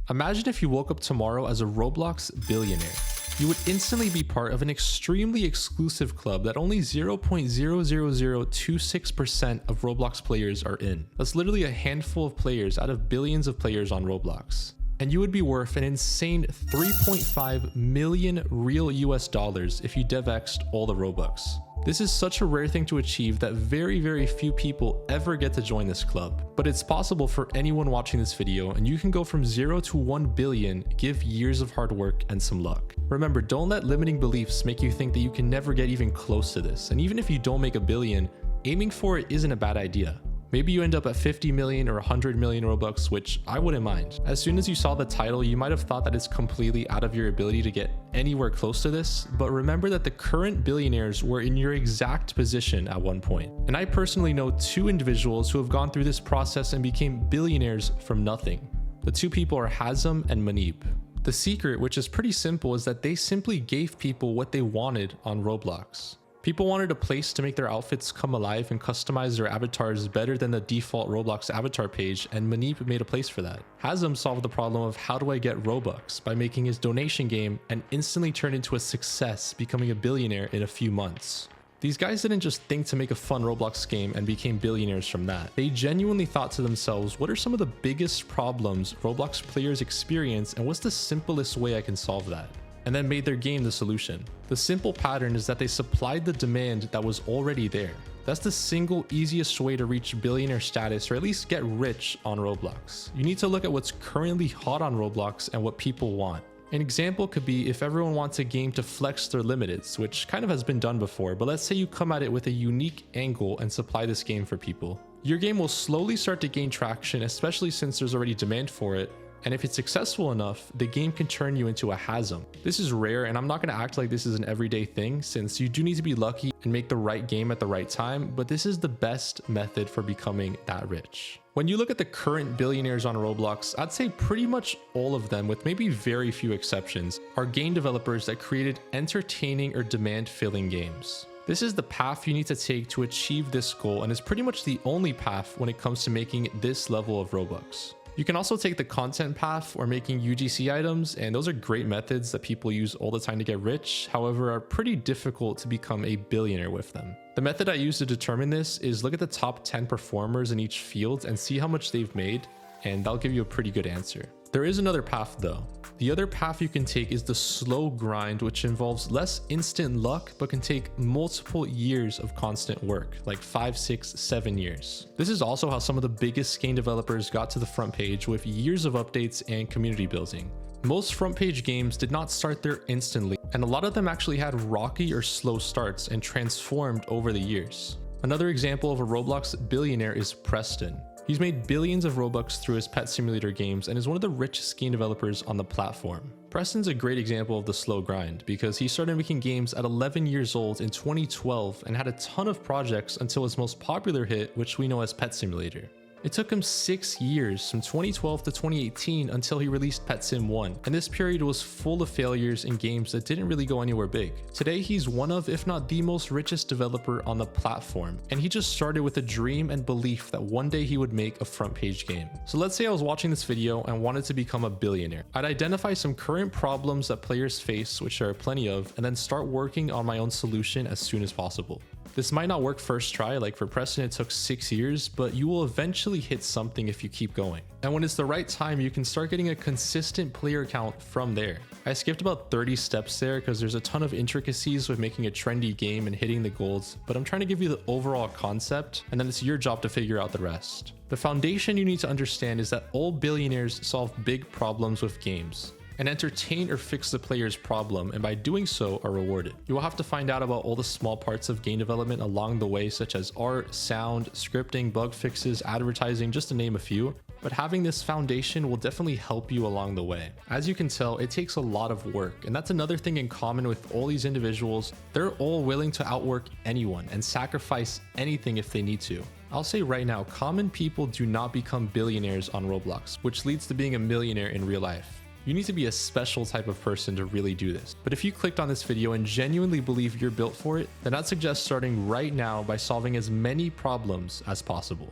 Imagine if you woke up tomorrow as a Roblox billionaire. You would instantly be part of an extremely exclusive club that only 0.00026% of Roblox players are in. That's literally a handful of players out of billions of players on Roblox. And you would be worth an insane 3.5 million real US dollars if you DevExed all the Robux. This is such a rare thing to achieve that very few people ever get to join this club. But it's possible for anyone watching this video, and you can go from 0 to 1 billion, give years of hard work and some luck. Remember, don't let limiting beliefs make you think that you can never get even close to this. And even if you don't make a billion, aiming for it isn't a bad idea. Maybe you end up at 50 million or 100 million Robux, which I wouldn't mind. As soon as you saw the title, you might have thought that it's completely out of your ability to get anywhere close to this, but remember that the current billionaires were in your exact position at one point. And I personally know 2 individuals who have gone through this process and became billionaires from nothing. The 2 people are Hazem and Manib. The secret, which is pretty simple, is that they simply gave people what they wanted on Roblox. People wanted a place to make their outfits come alive and customize their avatars better than the default Roblox avatar page, and Manib made a place for that. Hazem solved the problem of how do I get Robux by making his donation game and instantly turned into a success, becoming a billionaire in a few months. These guys didn't just think to make a fun Roblox game and became billionaires from that. They genuinely thought to themselves, what are some of the biggest problems Roblox players experience and what's the simplest way I can solve that? And then made their game the solution. The simple pattern is that they supplied the demand that was already there. That's the single easiest way to reach billionaire status, or at least get rich on Roblox. You need to look at what's currently hot on Roblox and what people want. An example could be if everyone wants a game to flex their limiteds, which kind of has been done before, but let's say you come at it with a unique angle and supply this game for people. Your game will slowly start to gain traction, especially since there's already demand for it. And if it's successful enough, the game can turn you into a Hazem. This is rare, and I'm not going to act like this is an everyday thing, since you do need to be lucky and make the right game at the right time, but this is the best method for becoming that rich. When you look at the current billionaires on Roblox, I'd say pretty much all of them, with maybe very few exceptions, are game developers that created entertaining or demand-filling games. This is the path you need to take to achieve this goal, and is pretty much the only path when it comes to making this level of Robux. You can also take the content path or making UGC items, and those are great methods that people use all the time to get rich, however are pretty difficult to become a billionaire with them. The method I use to determine this is look at the top 10 performers in each field and see how much they've made, and that'll give you a pretty good answer. There is another path though. The other path you can take is the slow grind, which involves less instant luck, but can take multiple years of constant work, like 5, 6, 7 years. This is also how some of the biggest game developers got to the front page, with years of updates and community building. Most front page games did not start there instantly, and a lot of them actually had rocky or slow starts and transformed over the years. Another example of a Roblox billionaire is Preston. He's made billions of Robux through his pet simulator games and is one of the richest game developers on the platform. Preston's a great example of the slow grind because he started making games at 11 years old in 2012 and had a ton of projects until his most popular hit, which we know as Pet Simulator. It took him 6 years, from 2012 to 2018, until he released Pet Sim 1, and this period was full of failures in games that didn't really go anywhere big. Today, he's one of, if not the most richest developer on the platform, and he just started with a dream and belief that one day he would make a front page game. So let's say I was watching this video and wanted to become a billionaire. I'd identify some current problems that players face, which there are plenty of, and then start working on my own solution as soon as possible. This might not work first try, like for Preston it took 6 years, but you will eventually hit something if you keep going. And when it's the right time, you can start getting a consistent player count from there. I skipped about 30 steps there because there's a ton of intricacies with making a trendy game and hitting the goals, but I'm trying to give you the overall concept, and then it's your job to figure out the rest. The foundation you need to understand is that all billionaires solve big problems with games, and entertain or fix the player's problem, and by doing so are rewarded. You will have to find out about all the small parts of game development along the way, such as art, sound, scripting, bug fixes, advertising, just to name a few, but having this foundation will definitely help you along the way. As you can tell, it takes a lot of work, and that's another thing in common with all these individuals. They're all willing to outwork anyone and sacrifice anything if they need to. I'll say right now, common people do not become billionaires on Roblox, which leads to being a millionaire in real life. You need to be a special type of person to really do this. But if you clicked on this video and genuinely believe you're built for it, then I'd suggest starting right now by solving as many problems as possible.